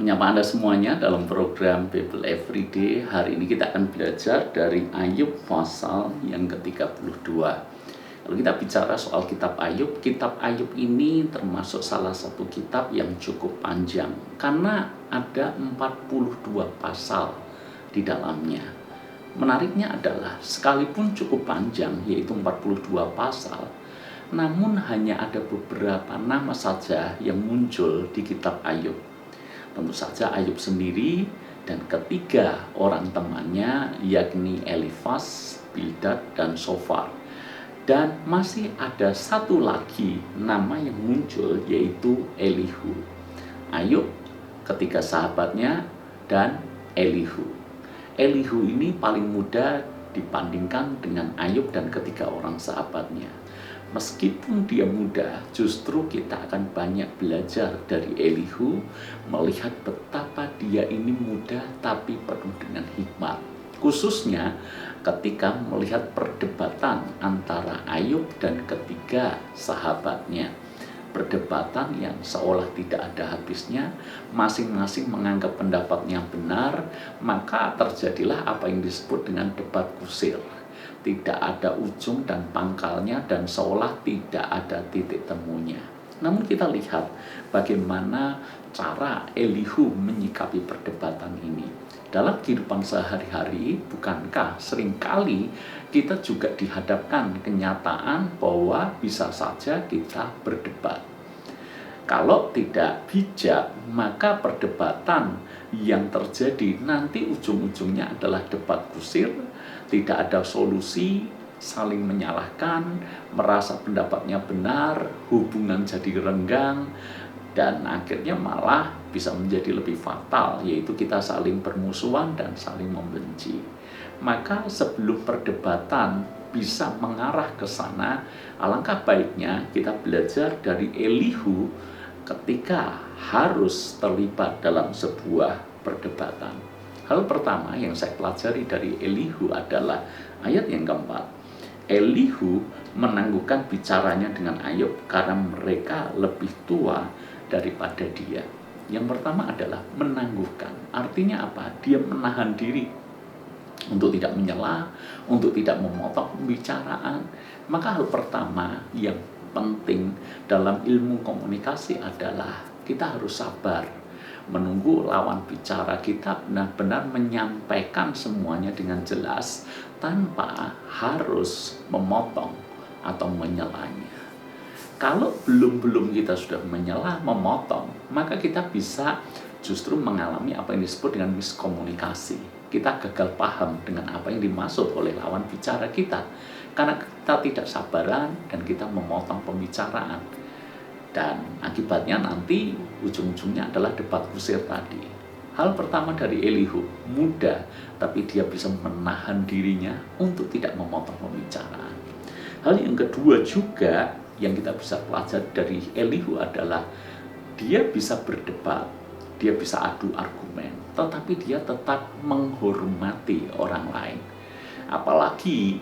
Menyapa Anda semuanya dalam program Bible Everyday. Hari ini kita akan belajar dari Ayub pasal yang ke-32. Kalau kita bicara soal kitab Ayub ini termasuk salah satu kitab yang cukup panjang karena ada 42 pasal di dalamnya. Menariknya adalah sekalipun cukup panjang, yaitu 42 pasal, namun hanya ada beberapa nama saja yang muncul di kitab Ayub. Tentu saja Ayub sendiri dan ketiga orang temannya, yakni Elifaz, Bildad, dan Sofar. Dan masih ada satu lagi nama yang muncul, yaitu Elihu. Ayub, ketiga sahabatnya, dan Elihu. Elihu ini paling muda dibandingkan dengan Ayub dan ketiga orang sahabatnya. Meskipun dia muda, justru kita akan banyak belajar dari Elihu, melihat betapa dia ini muda tapi penuh dengan hikmat. Khususnya ketika melihat perdebatan antara Ayub dan ketiga sahabatnya. Perdebatan yang seolah tidak ada habisnya, masing-masing menganggap pendapatnya benar, maka terjadilah apa yang disebut dengan debat kusir. Tidak ada ujung dan pangkalnya dan seolah tidak ada titik temunya. Namun kita lihat bagaimana cara Elihu menyikapi perdebatan ini. Dalam kehidupan sehari-hari, bukankah seringkali kita juga dihadapkan kenyataan bahwa bisa saja kita berdebat. Kalau tidak bijak, maka perdebatan yang terjadi nanti ujung-ujungnya adalah debat kusir, tidak ada solusi, saling menyalahkan, merasa pendapatnya benar, hubungan jadi renggang, dan akhirnya malah bisa menjadi lebih fatal, yaitu kita saling bermusuhan dan saling membenci. Maka sebelum perdebatan bisa mengarah ke sana, alangkah baiknya kita belajar dari Elihu ketika harus terlibat dalam sebuah perdebatan. Hal pertama yang saya pelajari dari Elihu adalah ayat yang keempat. Elihu menangguhkan bicaranya dengan Ayub karena mereka lebih tua daripada dia. Yang pertama adalah menangguhkan. Artinya apa? Dia menahan diri untuk tidak menyela, untuk tidak memotong pembicaraan. Maka hal pertama yang penting dalam ilmu komunikasi adalah kita harus sabar menunggu lawan bicara kita benar-benar menyampaikan semuanya dengan jelas tanpa harus memotong atau menyelanya. Kalau belum kita sudah menyela, memotong, maka kita bisa justru mengalami apa yang disebut dengan miskomunikasi. Kita gagal paham dengan apa yang dimaksud oleh lawan bicara kita karena kita tidak sabaran dan kita memotong pembicaraan. Dan akibatnya nanti ujung-ujungnya adalah debat kusir tadi. Hal pertama dari Elihu, muda, tapi dia bisa menahan dirinya untuk tidak memotong pembicaraan. Hal yang kedua juga yang kita bisa pelajari dari Elihu adalah dia bisa berdebat, dia bisa adu argumen, tetapi dia tetap menghormati orang lain. Apalagi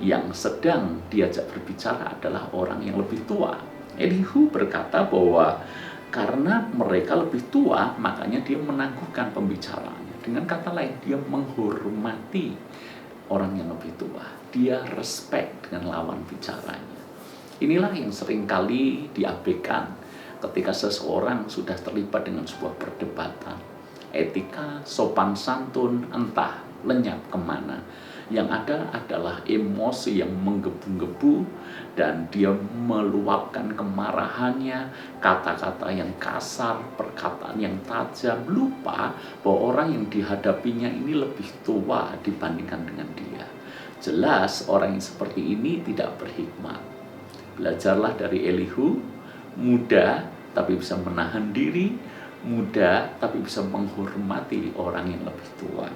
yang sedang diajak berbicara adalah orang yang lebih tua. Elihu berkata bahwa karena mereka lebih tua, makanya dia menangguhkan pembicaraannya. Dengan kata lain, dia menghormati orang yang lebih tua. Dia respect dengan lawan bicaranya. Inilah yang seringkali diabaikan ketika seseorang sudah terlibat dengan sebuah perdebatan. Etika, sopan santun, entah lenyap kemana. Yang ada adalah emosi yang menggebu-gebu dan dia meluapkan kemarahannya, kata-kata yang kasar, perkataan yang tajam, lupa bahwa orang yang dihadapinya ini lebih tua dibandingkan dengan dia. Jelas orang yang seperti ini tidak berhikmat. Belajarlah dari Elihu, muda tapi bisa menahan diri, muda tapi bisa menghormati orang yang lebih tua.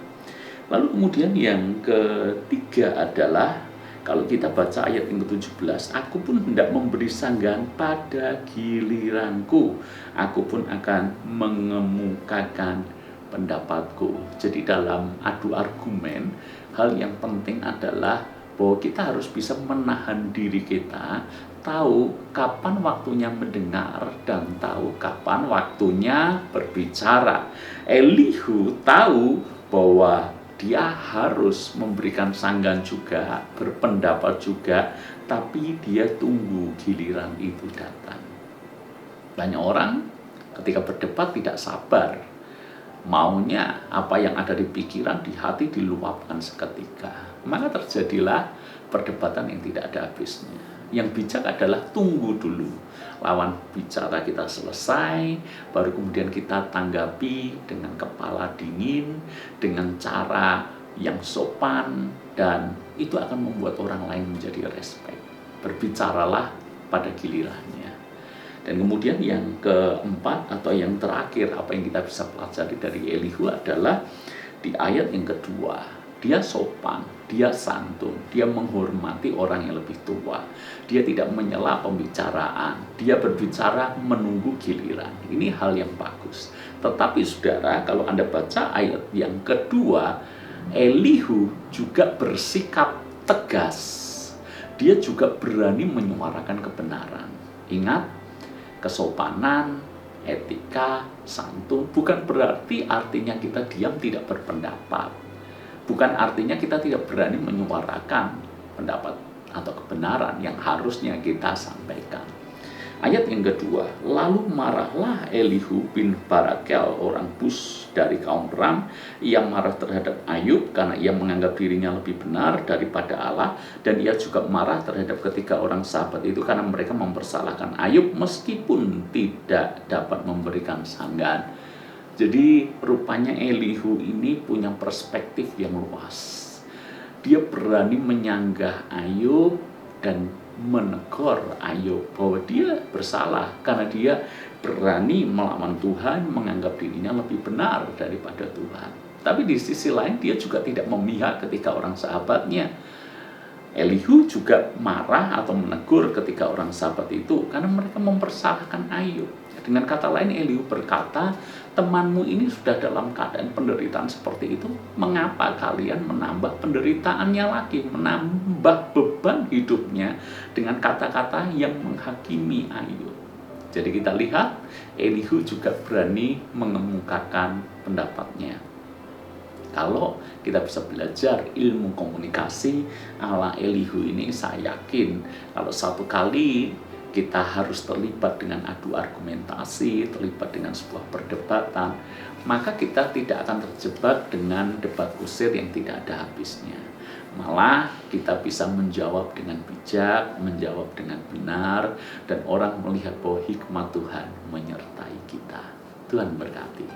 Lalu kemudian yang ketiga adalah kalau kita baca ayat yang ke-17, aku pun hendak memberi sanggahan pada giliranku, aku pun akan mengemukakan pendapatku. Jadi dalam adu argumen, hal yang penting adalah bahwa kita harus bisa menahan diri kita, tahu kapan waktunya mendengar dan tahu kapan waktunya berbicara. Elihu tahu bahwa dia harus memberikan sanggahan juga, berpendapat juga, tapi dia tunggu giliran itu datang. Banyak orang ketika berdebat tidak sabar, maunya apa yang ada di pikiran, di hati diluapkan seketika. Maka terjadilah perdebatan yang tidak ada habisnya. Yang bijak adalah tunggu dulu lawan bicara kita selesai, baru kemudian kita tanggapi dengan kepala dingin, dengan cara yang sopan, dan itu akan membuat orang lain menjadi respect. Berbicaralah pada gilirannya. Dan kemudian yang keempat atau yang terakhir, apa yang kita bisa pelajari dari Elihu adalah di ayat yang kedua. Dia sopan, dia santun, dia menghormati orang yang lebih tua. Dia tidak menyela pembicaraan, dia berbicara menunggu giliran. Ini hal yang bagus. Tetapi saudara, kalau Anda baca ayat yang kedua, Elihu juga bersikap tegas. Dia juga berani menyuarakan kebenaran. Ingat, kesopanan, etika, santun bukan berarti artinya kita diam tidak berpendapat. Bukan artinya kita tidak berani menyuarakan pendapat atau kebenaran yang harusnya kita sampaikan. Ayat yang kedua, lalu marahlah Elihu bin Barakel orang Bus dari kaum Ram. Ia marah terhadap Ayub karena ia menganggap dirinya lebih benar daripada Allah. Dan ia juga marah terhadap ketiga orang sahabat itu karena mereka mempersalahkan Ayub meskipun tidak dapat memberikan sanggahan. Jadi rupanya Elihu ini punya perspektif yang luas. Dia berani menyanggah Ayub dan menegur Ayub bahwa dia bersalah karena dia berani melawan Tuhan, menganggap dirinya lebih benar daripada Tuhan. Tapi di sisi lain dia juga tidak memihak ketika orang sahabatnya. Elihu juga marah atau menegur ketika orang sahabat itu karena mereka mempersalahkan Ayub. Dengan kata lain, Elihu berkata, temanmu ini sudah dalam keadaan penderitaan seperti itu, mengapa kalian menambah penderitaannya lagi, menambah beban hidupnya dengan kata-kata yang menghakimi Ayub. Jadi kita lihat, Elihu juga berani mengemukakan pendapatnya. Kalau kita bisa belajar ilmu komunikasi ala Elihu ini, saya yakin kalau satu kali kita harus terlibat dengan adu argumentasi, terlibat dengan sebuah perdebatan, maka kita tidak akan terjebak dengan debat kusir yang tidak ada habisnya. Malah kita bisa menjawab dengan bijak, menjawab dengan benar, dan orang melihat bahwa hikmat Tuhan menyertai kita. Tuhan berkati.